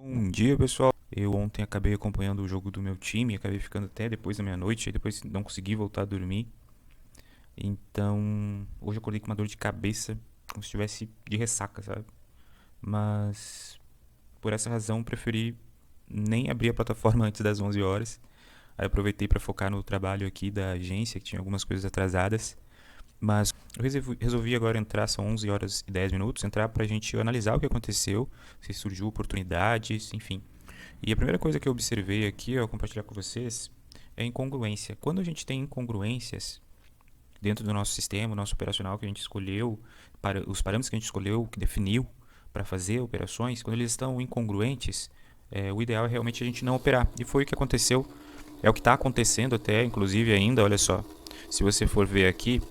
Bom dia, pessoal. Eu ontem acabei acompanhando o jogo do meu time, acabei ficando até depois da meia-noite, aí depois não consegui voltar a dormir. Então, hoje eu acordei com uma dor de cabeça, como se estivesse de ressaca, sabe? Mas, por essa razão, preferi nem abrir a plataforma antes das 11 horas. Aí aproveitei para focar no trabalho aqui da agência, que tinha algumas coisas atrasadas. Mas eu resolvi agora entrar, são 11 horas e 10 minutos, entrar para a gente analisar o que aconteceu, se surgiu oportunidades, enfim. E a primeira coisa que eu observei aqui, ó, compartilhar com vocês, é a incongruência. Quando a gente tem incongruências dentro do nosso sistema, nosso operacional que a gente escolheu, para os parâmetros que a gente escolheu, que definiu para fazer operações, quando eles estão incongruentes, o ideal é realmente a gente não operar. E foi o que aconteceu, é o que está acontecendo até, inclusive ainda, olha só. Se você for ver aqui,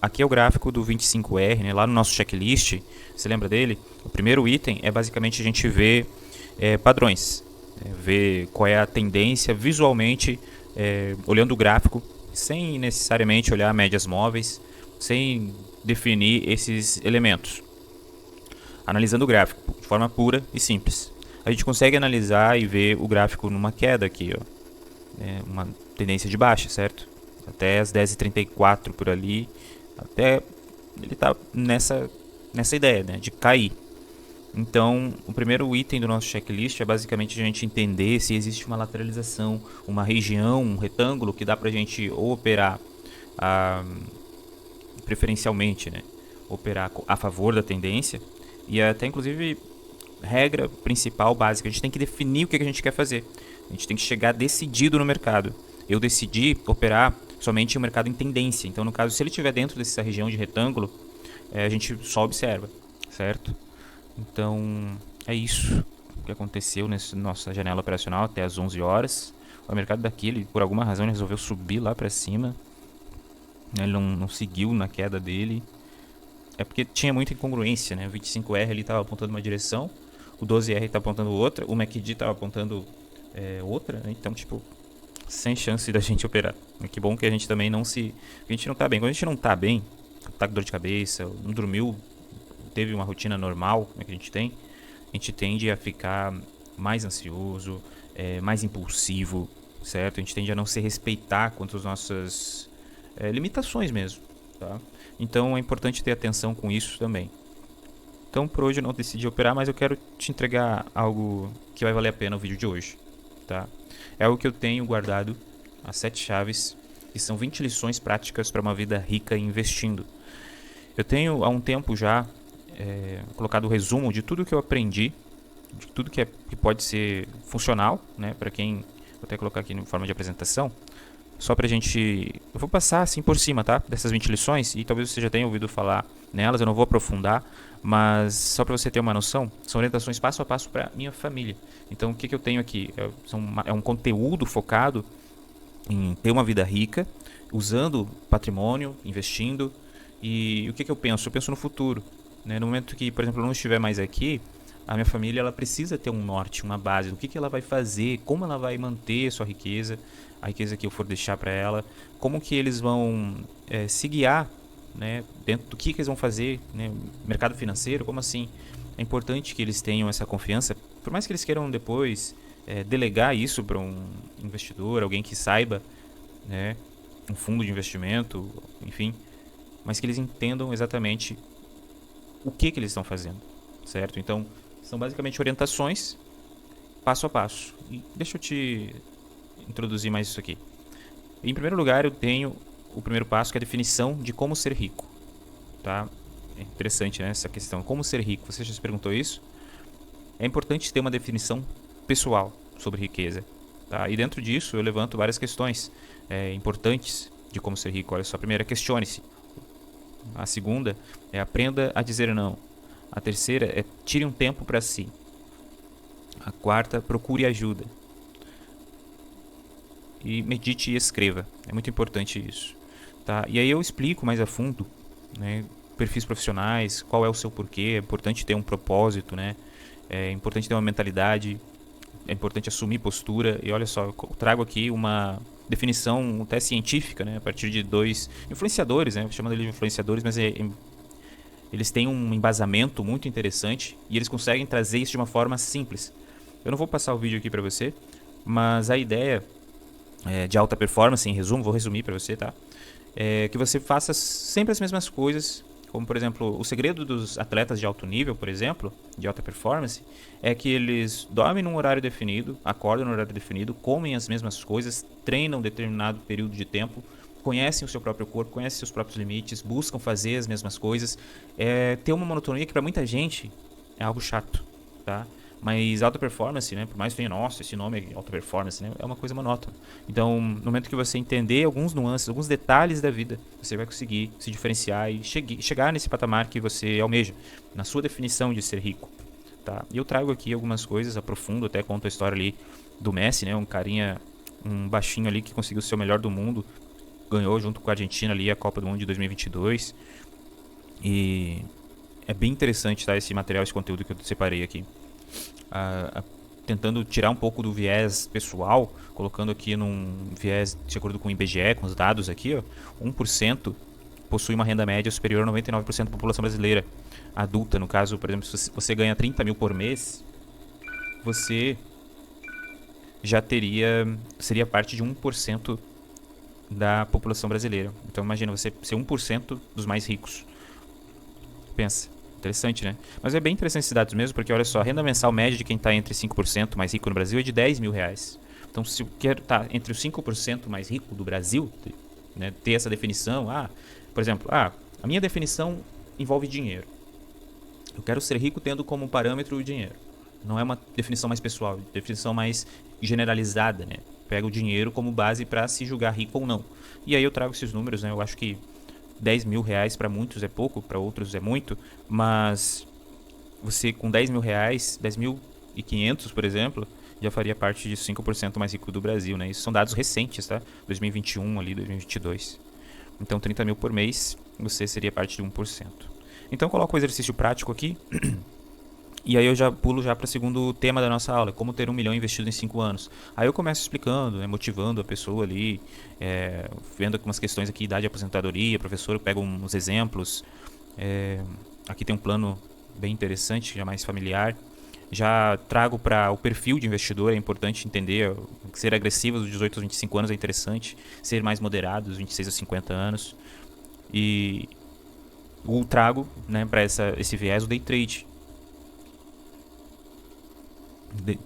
aqui é o gráfico do 25R, né? Lá no nosso checklist, você lembra dele? O primeiro item é basicamente a gente ver padrões, ver qual é a tendência visualmente, olhando o gráfico, sem necessariamente olhar médias móveis, sem definir esses elementos. Analisando o gráfico de forma pura e simples, a gente consegue analisar e ver o gráfico numa queda aqui, ó, uma tendência de baixa, certo? Até as 10h34 por ali, até ele está nessa ideia, né, de cair. Então, o primeiro item do nosso checklist é basicamente a gente entender se existe uma lateralização, uma região, um retângulo que dá para a gente ou operar preferencialmente, né, operar a favor da tendência. E até inclusive regra principal básica, a gente tem que definir o que a gente quer fazer. A gente tem que chegar decidido no mercado. Eu decidi operar somente o mercado em tendência. Então, no caso, se ele estiver dentro dessa região de retângulo, a gente só observa, certo? Então, é isso que aconteceu nessa nossa janela operacional até as 11 horas. O mercado daqui, ele, por alguma razão, ele resolveu subir lá para cima. Ele não seguiu na queda dele. É porque tinha muita incongruência, né? O 25R ele estava apontando uma direção, o 12R está apontando outra, o MACD estava apontando outra, né? Então, tipo, sem chance da gente operar. Que bom que a gente também não se... A gente não tá bem. Quando a gente não tá bem, tá com dor de cabeça, não dormiu, teve uma rotina normal, que a gente tem, a gente tende a ficar mais ansioso, mais impulsivo, certo? A gente tende a não se respeitar quanto às nossas limitações mesmo, tá? Então é importante ter atenção com isso também. Então por hoje eu não decidi operar, mas eu quero te entregar algo que vai valer a pena o vídeo de hoje, tá? É algo que eu tenho guardado, as 7 chaves, que são 20 lições práticas para uma vida rica investindo. Eu tenho há um tempo já colocado o resumo de tudo que eu aprendi, de tudo que pode ser funcional, né, para quem... Vou até colocar aqui em forma de apresentação, só pra gente... Eu vou passar assim por cima, tá? Dessas 20 lições, e talvez você já tenha ouvido falar nelas, eu não vou aprofundar, mas só pra você ter uma noção, são orientações passo a passo pra minha família. Então o que eu tenho aqui? É um conteúdo focado em ter uma vida rica, usando patrimônio, investindo. E o que eu penso? Eu penso no futuro, né? No momento que, por exemplo, eu não estiver mais aqui, a minha família ela precisa ter um norte, uma base do que ela vai fazer, como ela vai manter a sua riqueza, a riqueza que eu for deixar para ela, como que eles vão se guiar, né, dentro do que eles vão fazer, né, mercado financeiro, como assim. É importante que eles tenham essa confiança, por mais que eles queiram depois delegar isso para um investidor, alguém que saiba, né, um fundo de investimento, enfim, mas que eles entendam exatamente o que eles estão fazendo, certo? Então, são basicamente orientações passo a passo. E deixa eu te introduzir mais isso aqui. Em primeiro lugar, eu tenho o primeiro passo, que é a definição de como ser rico, tá? É interessante, né, essa questão. Como ser rico? Você já se perguntou isso? É importante ter uma definição pessoal sobre riqueza, tá? E dentro disso, eu levanto várias questões importantes de como ser rico. Olha só, a primeira, questione-se. A segunda é aprenda a dizer não. A terceira é tire um tempo para si. A quarta, procure ajuda. E medite e escreva. É muito importante isso, tá? E aí eu explico mais a fundo, né, perfis profissionais, qual é o seu porquê. É importante ter um propósito, né? É importante ter uma mentalidade. É importante assumir postura. E olha só, eu trago aqui uma definição até científica, né, a partir de 2 influenciadores, né, chamando eles de influenciadores, mas eles têm um embasamento muito interessante e eles conseguem trazer isso de uma forma simples. Eu não vou passar o vídeo aqui para você, mas a ideia de alta performance, em resumo, vou resumir para você, tá? É que você faça sempre as mesmas coisas, como por exemplo, o segredo dos atletas de alto nível, por exemplo, de alta performance, é que eles dormem num horário definido, acordam no horário definido, comem as mesmas coisas, treinam um determinado período de tempo, conhecem o seu próprio corpo, conhecem seus próprios limites, buscam fazer as mesmas coisas, ter uma monotonia que para muita gente é algo chato, tá? Mas alta performance, né? Por mais que tenha, nossa, esse nome é alta performance, né? É uma coisa monótona. Então, no momento que você entender alguns nuances, alguns detalhes da vida, você vai conseguir se diferenciar e chegar nesse patamar que você almeja, na sua definição de ser rico, tá? E eu trago aqui algumas coisas, aprofundo, até conto a história ali do Messi, né? Um carinha, um baixinho ali que conseguiu ser o melhor do mundo, ganhou junto com a Argentina ali a Copa do Mundo de 2022. E é bem interessante, tá? Esse material, esse conteúdo que eu separei aqui. Tentando tirar um pouco do viés pessoal, colocando aqui num viés de acordo com o IBGE, com os dados aqui, ó, 1% possui uma renda média superior a 99% da população brasileira adulta. No caso, por exemplo, se você ganha 30 mil por mês, você já seria parte de 1% da população brasileira. Então imagina você ser 1% dos mais ricos. Pensa. Interessante, né? Mas é bem interessante esses dados mesmo, porque olha só, a renda mensal média de quem está entre 5% mais rico no Brasil é de 10 mil reais. Então, se eu quero estar entre os 5% mais rico do Brasil, né, ter essa definição, por exemplo, a minha definição envolve dinheiro. Eu quero ser rico tendo como parâmetro o dinheiro. Não é uma definição mais pessoal, é definição mais generalizada, né? Pega o dinheiro como base para se julgar rico ou não. E aí eu trago esses números, né? Eu acho que 10 mil reais para muitos é pouco, para outros é muito, mas você com 10 mil reais, 10.500, por exemplo, já faria parte de 5% mais rico do Brasil, né? Isso são dados recentes, tá? 2021 ali, 2022. Então 30 mil por mês, você seria parte de 1%. Então eu coloco o exercício prático aqui. E aí eu já pulo já para o segundo tema da nossa aula, como ter 1 milhão investido em 5 anos. Aí eu começo explicando, né, motivando a pessoa ali, vendo algumas questões aqui, idade de aposentadoria, professor, eu pego uns exemplos. Aqui tem um plano bem interessante, já mais familiar. Já trago para o perfil de investidor, é importante entender, ser agressivo dos 18 aos 25 anos é interessante, ser mais moderado dos 26 aos 50 anos. E o trago, né, para esse viés, o day trade.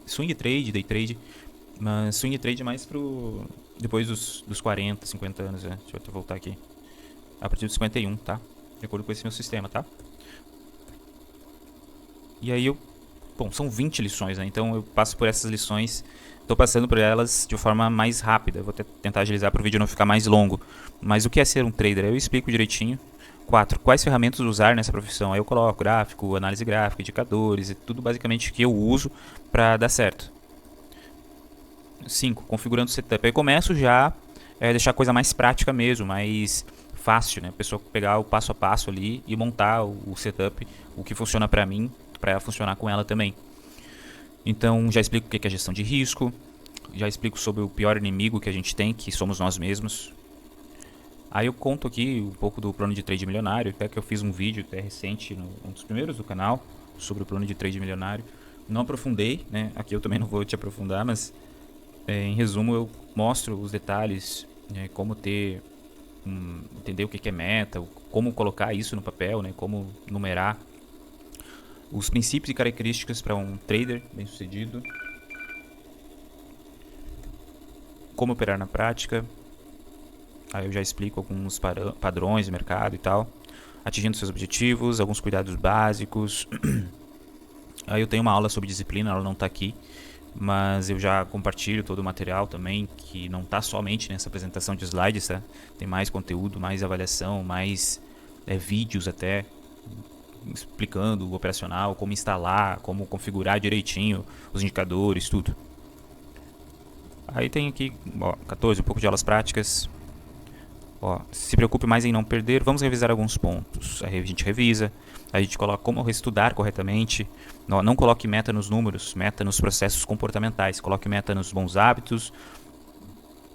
Swing trade, day trade, mas swing trade é mais pro depois dos 40, 50 anos, né? Deixa eu voltar aqui. A partir dos 51, tá? De acordo com esse meu sistema, tá? E aí bom, são 20 lições, né? Então eu passo por essas lições, tô passando por elas de forma mais rápida. Vou tentar agilizar para o vídeo não ficar mais longo. Mas o que é ser um trader? Eu explico direitinho. 4. Quais ferramentas usar nessa profissão? Aí eu coloco gráfico, análise gráfica, indicadores, e tudo basicamente que eu uso para dar certo. 5. Configurando o setup. Aí eu começo já a deixar a coisa mais prática mesmo, mais fácil, né? A pessoa pegar o passo a passo ali e montar o setup, o que funciona para mim, para funcionar com ela também. Então já explico o que é gestão de risco, já explico sobre o pior inimigo que a gente tem, que somos nós mesmos. Aí eu conto aqui um pouco do plano de trade milionário, até que eu fiz um vídeo até recente, um dos primeiros do canal, sobre o plano de trade milionário. Não aprofundei, né? Aqui eu também não vou te aprofundar, mas em resumo eu mostro os detalhes, né? Como entender o que é meta, como colocar isso no papel, né? Como numerar os princípios e características para um trader bem sucedido, como operar na prática. Aí eu já explico alguns padrões de mercado e tal, atingindo seus objetivos, alguns cuidados básicos. Aí eu tenho uma aula sobre disciplina, ela não está aqui, mas eu já compartilho todo o material também, que não está somente nessa apresentação de slides, tá? Tem mais conteúdo, mais avaliação, mais vídeos até, explicando o operacional, como instalar, como configurar direitinho os indicadores, tudo. Aí tem aqui, 14, um pouco de aulas práticas. Se preocupe mais em não perder. Vamos revisar alguns pontos. Aí a gente revisa, a gente coloca como estudar corretamente. Não coloque meta nos números, meta nos processos comportamentais. Coloque meta nos bons hábitos,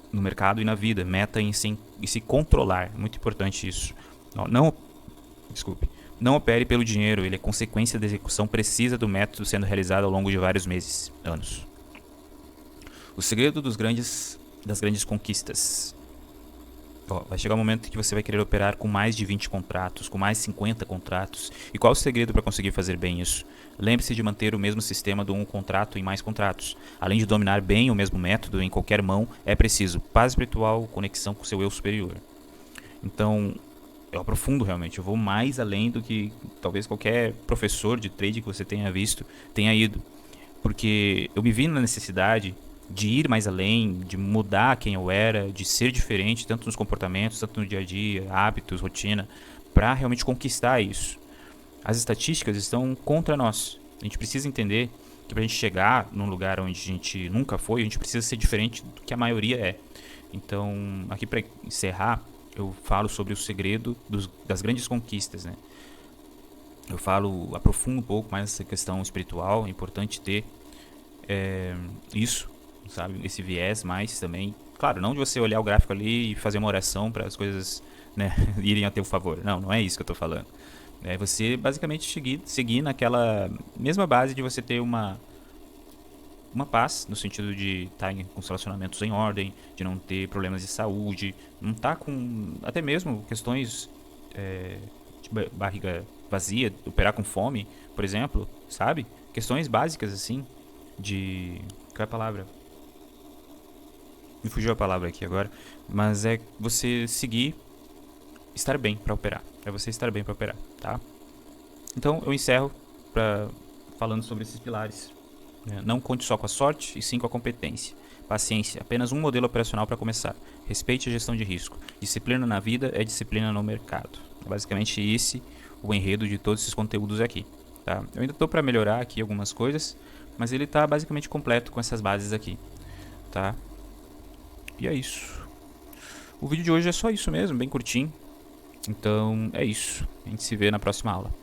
no mercado e na vida. Meta em se controlar, muito importante isso. Não Não opere pelo dinheiro, ele é consequência da execução precisa do método sendo realizado ao longo de vários meses, anos. O segredo das grandes conquistas. Vai chegar um momento que você vai querer operar com mais de 20 contratos, com mais 50 contratos. E qual o segredo para conseguir fazer bem isso? Lembre-se de manter o mesmo sistema do um contrato em mais contratos. Além de dominar bem o mesmo método em qualquer mão, é preciso paz espiritual, conexão com seu eu superior. Então, eu aprofundo realmente, eu vou mais além do que talvez qualquer professor de trade que você tenha visto tenha ido. Porque eu me vi na necessidade de ir mais além, de mudar quem eu era, de ser diferente, tanto nos comportamentos, tanto no dia a dia, hábitos, rotina, para realmente conquistar isso. As estatísticas estão contra nós. A gente precisa entender que para a gente chegar num lugar onde a gente nunca foi, a gente precisa ser diferente do que a maioria é. Então, aqui para encerrar, eu falo sobre o segredo das grandes conquistas, né? Eu aprofundo um pouco mais essa questão espiritual, é importante ter isso, sabe? Esse viés mais também. Claro, não de você olhar o gráfico ali e fazer uma oração para as coisas, né, irem a teu favor. Não, não é isso que eu estou falando. É você basicamente seguir naquela mesma base de você ter uma paz, no sentido de estar com os relacionamentos em ordem, de não ter problemas de saúde, não estar com até mesmo questões de barriga vazia, operar com fome, por exemplo, sabe? Questões básicas assim, de... qual é a palavra? Me fugiu a palavra aqui agora, mas é você estar bem para operar. É você estar bem para operar, tá? Então eu encerro falando sobre esses pilares. Não conte só com a sorte, e sim com a competência. Paciência, apenas um modelo operacional para começar. Respeite a gestão de risco. Disciplina na vida é disciplina no mercado. É basicamente esse o enredo de todos esses conteúdos aqui. Tá? Eu ainda estou para melhorar aqui algumas coisas, mas ele está basicamente completo com essas bases aqui. Tá? E é isso. O vídeo de hoje é só isso mesmo, bem curtinho. Então é isso. A gente se vê na próxima aula.